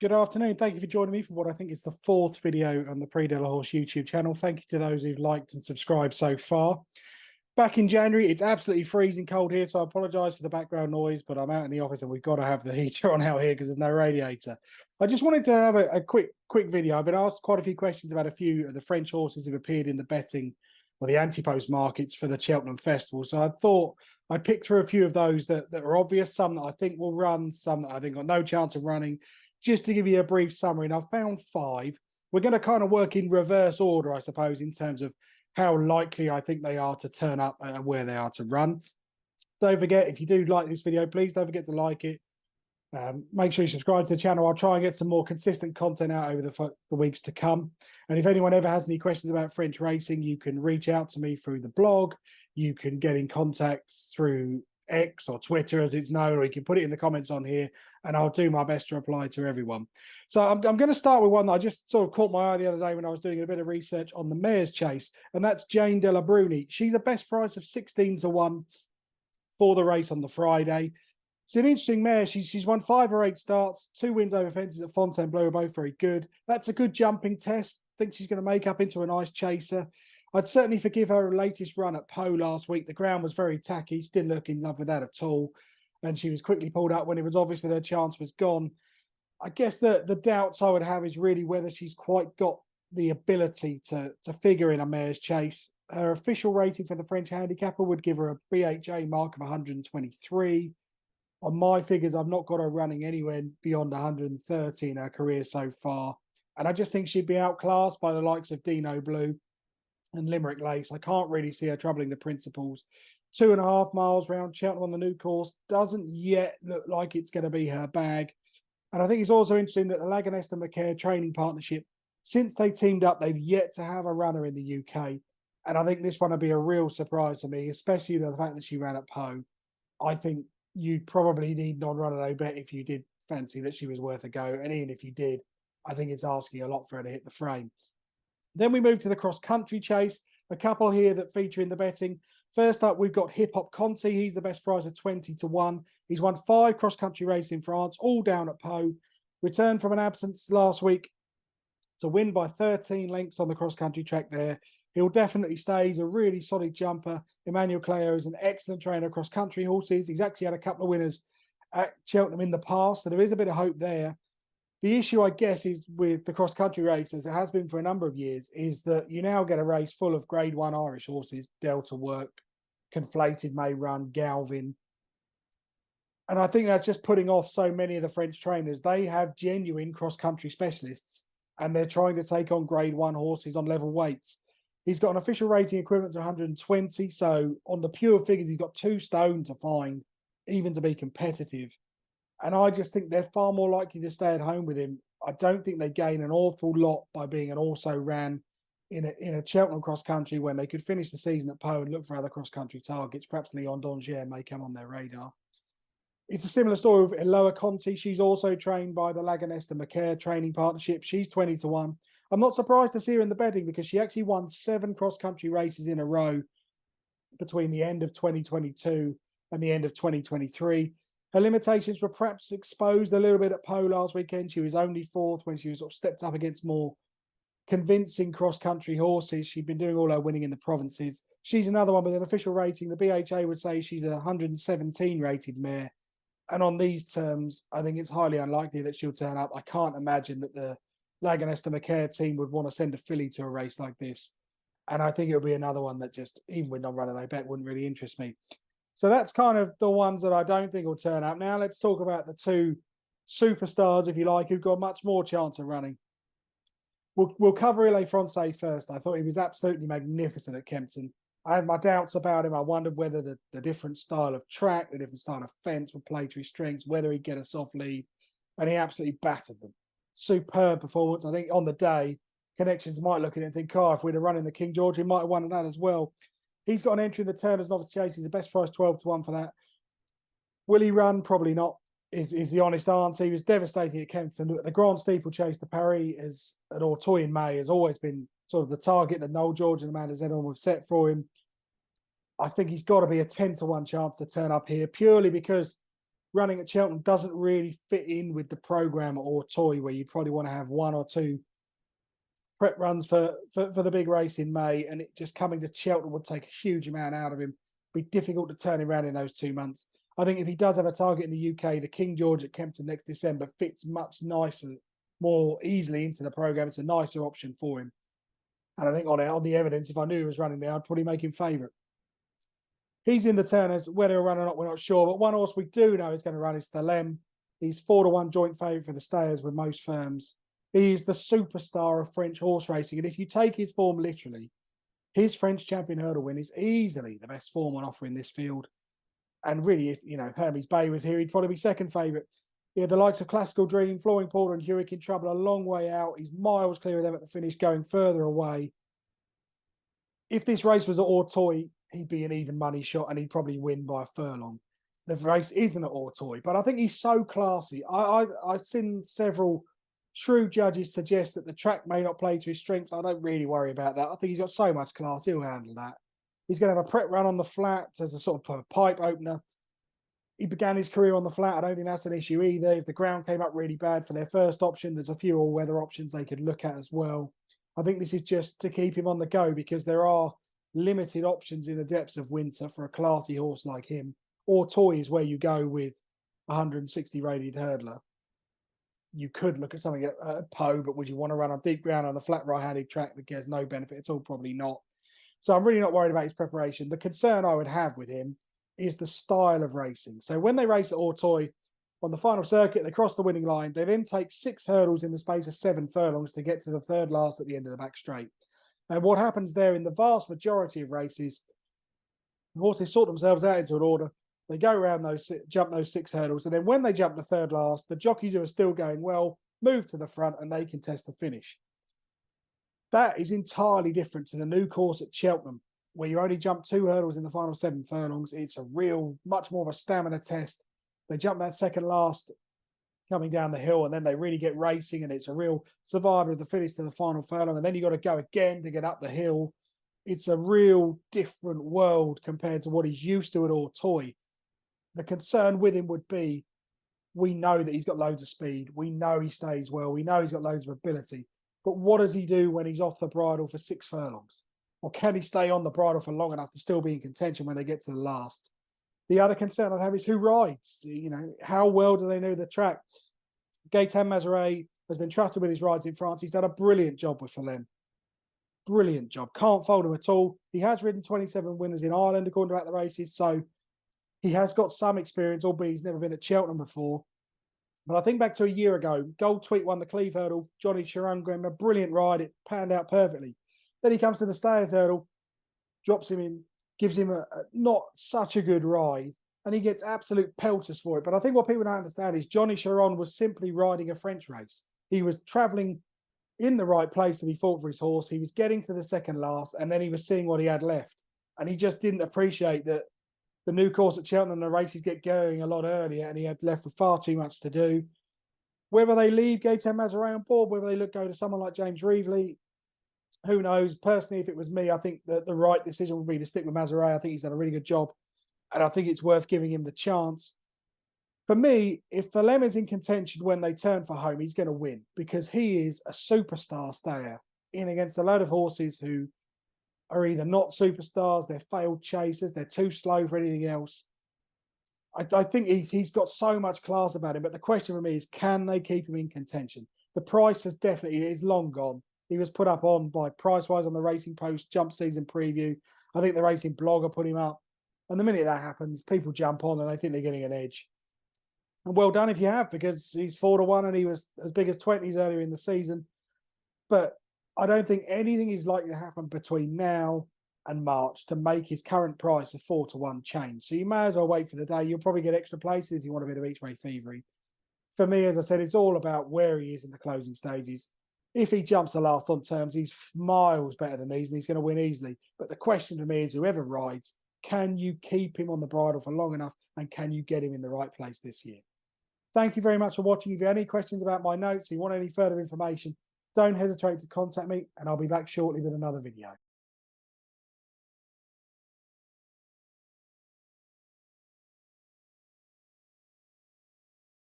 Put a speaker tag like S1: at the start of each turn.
S1: Good afternoon. Thank you for joining me for what I think is the fourth video on the Prixdelahorse YouTube channel. Thank you to those who've liked and subscribed so far. Back in January, it's absolutely freezing cold here, so I apologise for the background noise, but I'm out in the office and we've got to have the heater on out here because there's no radiator. I just wanted to have a quick video. I've been asked quite a few questions about a few of the French horses who've appeared in the betting or the Antepost markets for the Cheltenham Festival. So I thought I'd pick through a few of those that are obvious, some that I think will run, some that I think got no chance of running, just to give you a brief summary. And I've found five. We're going to kind of work in reverse order, I suppose, in terms of how likely I think they are to turn up and where they are to run. Don't forget, if you do like this video, please don't forget to like it. Make sure you subscribe to the channel. I'll try and get some more consistent content out over the weeks to come. And if anyone ever has any questions about French racing, you can reach out to me through the blog. You can get in contact through X or Twitter, as it's known, or you can put it in the comments on here, and I'll do my best to reply to everyone. So I'm going to start with one that I just sort of caught my eye the other day when I was doing a bit of research on the Mare's Chase, and that's Jane de la Bruni. She's a best price of 16-1 for the race on the Friday. It's an interesting mare. She's won 5 or 8 starts, 2 wins over fences at Fontainebleau are both very good. That's a good jumping test. I think she's going to make up into a nice chaser. I'd certainly forgive her latest run at Pau last week. The ground was very tacky. She didn't look in love with that at all. And she was quickly pulled up when it was obvious that her chance was gone. I guess the doubts I would have is really whether she's quite got the ability to figure in a Mare's Chase. Her official rating for the French handicapper would give her a BHA mark of 123. On my figures, I've not got her running anywhere beyond 130 in her career so far. And I just think she'd be outclassed by the likes of Dino Blue and Limerick Lace. I can't really see her troubling the principals. 2.5 miles round Cheltenham on the new course doesn't yet look like it's going to be her bag. And I think it's also interesting that the Laganesta Macaire training partnership, since they teamed up, they've yet to have a runner in the UK. And I think this one will be a real surprise for me, especially the fact that she ran at Pau. I think you'd probably need non-runner no bet if you did fancy that she was worth a go. And even if you did, I think it's asking a lot for her to hit the frame. Then we move to the cross-country chase. A couple here that feature in the betting. First up, we've got Hip Hop Conti. He's the best price of 20-1. He's won 5 cross-country races in France, all down at Pau. Returned from an absence last week to win by 13 lengths on the cross-country track there. He'll definitely stay. He's a really solid jumper. Emmanuel Cleo is an excellent trainer of cross-country horses. He's actually had a couple of winners at Cheltenham in the past, so there is a bit of hope there. The issue, I guess, is with the cross-country race, as it has been for a number of years, is that you now get a race full of Grade 1 Irish horses, Delta Work, Conflated May Run, Galvin. And I think that's just putting off so many of the French trainers. They have genuine cross-country specialists, and they're trying to take on Grade 1 horses on level weights. He's got an official rating equivalent to 120, so on the pure figures, he's got 2 stone to find, even to be competitive. And I just think they're far more likely to stay at home with him. I don't think they gain an awful lot by being an also ran in a Cheltenham cross country when they could finish the season at Pau and look for other cross country targets. Perhaps Leon Dongier may come on their radar. It's a similar story with Eloa Conti. She's also trained by the Laganesta Macaire training partnership. She's 20-1. I'm not surprised to see her in the betting because she actually won 7 cross country races in a row between the end of 2022 and the end of 2023. Her limitations were perhaps exposed a little bit at Pau last weekend. She was only 4th when she was sort of stepped up against more convincing cross-country horses. She'd been doing all her winning in the provinces. She's another one with an official rating. The BHA would say she's a 117 rated mare. And on these terms, I think it's highly unlikely that she'll turn up. I can't imagine that the Laganesta Macaire team would want to send a filly to a race like this. And I think it'll be another one that just, even with non-runner, they bet wouldn't really interest me. So that's kind of the ones that I don't think will turn up. Now let's talk about the 2 superstars, if you like, who've got much more chance of running. We'll cover Ile Francais first. I thought he was absolutely magnificent at Kempton. I had my doubts about him. I wondered whether the different style of track, the different style of fence would play to his strengths, whether he'd get a soft lead. And he absolutely battered them. Superb performance. I think on the day, connections might look at it and think, if we'd have run in the King George, we might have won that as well. He's got an entry in the Turner's Novice Chase. He's the best price 12-1 for that. Will he run? Probably not, is the honest answer. He was devastating at Kempton. The Grand Steeplechase to Paris at Auteuil in May has always been sort of the target that Noel George and Amanda Zedon have set for him. I think he's got to be a 10-1 chance to turn up here, purely because running at Cheltenham doesn't really fit in with the programme or toy, where you probably want to have 1 or 2 prep runs for the big race in May, and it just coming to Cheltenham would take a huge amount out of him. Be difficult to turn him around in those 2 months. I think if he does have a target in the UK, the King George at Kempton next December fits much nicer, more easily into the programme. It's a nicer option for him. And I think on the evidence, if I knew he was running there, I'd probably make him favourite. He's in the Turners. Whether he'll run or not, we're not sure. But one horse we do know is going to run is Thelem. He's 4-1 joint favourite for the stayers with most firms. He's the superstar of French horse racing. And if you take his form literally, his French champion hurdle win is easily the best form on offer in this field. And really, if Hermes Bay was here, he'd probably be second favourite. Yeah, the likes of Classical Dream, Flooring Porter, and Hewick in trouble a long way out. He's miles clear of them at the finish, going further away. If this race was at Ortoy, he'd be an even money shot, and he'd probably win by a furlong. The race isn't at Ortoy, but I think he's so classy. I've seen several shrewd judges suggest that the track may not play to his strengths. I don't really worry about that. I think he's got so much class, he'll handle that. He's going to have a prep run on the flat as a sort of pipe opener. He began his career on the flat. I don't think that's an issue either. If the ground came up really bad for their first option, there's a few all-weather options they could look at as well. I think this is just to keep him on the go, because there are limited options in the depths of winter for a classy horse like him. Ortoy is where you go with a 160 rated hurdler. You could look at something at Poe, but would you want to run on deep ground on a flat right-handed track that gets no benefit at all? Probably not. So I'm really not worried about his preparation. The concern I would have with him is the style of racing. So when they race at Ortoy on the final circuit, they cross the winning line. They then take 6 hurdles in the space of 7 furlongs to get to the third last at the end of the back straight. And what happens there in the vast majority of races, the horses sort themselves out into an order. They go around jump those 6 hurdles. And then when they jump the third last, the jockeys who are still going well move to the front and they contest the finish. That is entirely different to the new course at Cheltenham, where you only jump 2 hurdles in the final 7 furlongs. It's a much more of a stamina test. They jump that second last coming down the hill, and then they really get racing, and it's a real survivor of the finish to the final furlong. And then you got to go again to get up the hill. It's a real different world compared to what he's used to at Ortoy. The concern with him would be, we know that he's got loads of speed. We know he stays well. We know he's got loads of ability. But what does he do when he's off the bridle for 6 furlongs? Or can he stay on the bridle for long enough to still be in contention when they get to the last? The other concern I'd have is who rides. How well do they know the track? Gaëtan Mazeray has been trusted with his rides in France. He's done a brilliant job with Thelem. Brilliant job. Can't fault him at all. He has ridden 27 winners in Ireland, according to the races. So he has got some experience, albeit he's never been at Cheltenham before. But I think back to a year ago, Gold Tweet won the Cleve hurdle. Johnny Sharon gave him a brilliant ride. It panned out perfectly. Then he comes to the Stayers hurdle, drops him in, gives him a not such a good ride, and he gets absolute pelters for it. But I think what people don't understand is Johnny Sharon was simply riding a French race. He was travelling in the right place that he fought for his horse. He was getting to the second last, and then he was seeing what he had left. And he just didn't appreciate that the new course at Cheltenham, the races get going a lot earlier, and he had left with far too much to do. Whether they leave Gaëtan Mazeray on board, whether they go to someone like James Reevely, who knows? Personally, if it was me, I think that the right decision would be to stick with Mazeray. I think he's done a really good job, and I think it's worth giving him the chance. For me, if Thelem is in contention when they turn for home, he's going to win, because he is a superstar stayer in against a load of horses who are either not superstars, they're failed chasers, they're too slow for anything else. I think he's got so much class about him, but the question for me is, can they keep him in contention? The price is long gone. He was put up on by Pricewise on the Racing Post jump season preview. I think the Racing Blogger put him up. And the minute that happens, people jump on and they think they're getting an edge. And well done if you have, because he's 4-1 and he was as big as 20s earlier in the season. But I don't think anything is likely to happen between now and March to make his current price of 4-1 change. So you may as well wait for the day. You'll probably get extra places if you want a bit of each way thievery. For me, as I said, it's all about where he is in the closing stages. If he jumps the last on terms, he's miles better than these and he's going to win easily. But the question to me is, whoever rides, can you keep him on the bridle for long enough, and can you get him in the right place this year? Thank you very much for watching. If you have any questions about my notes, or you want any further information, don't hesitate to contact me, and I'll be back shortly with another video.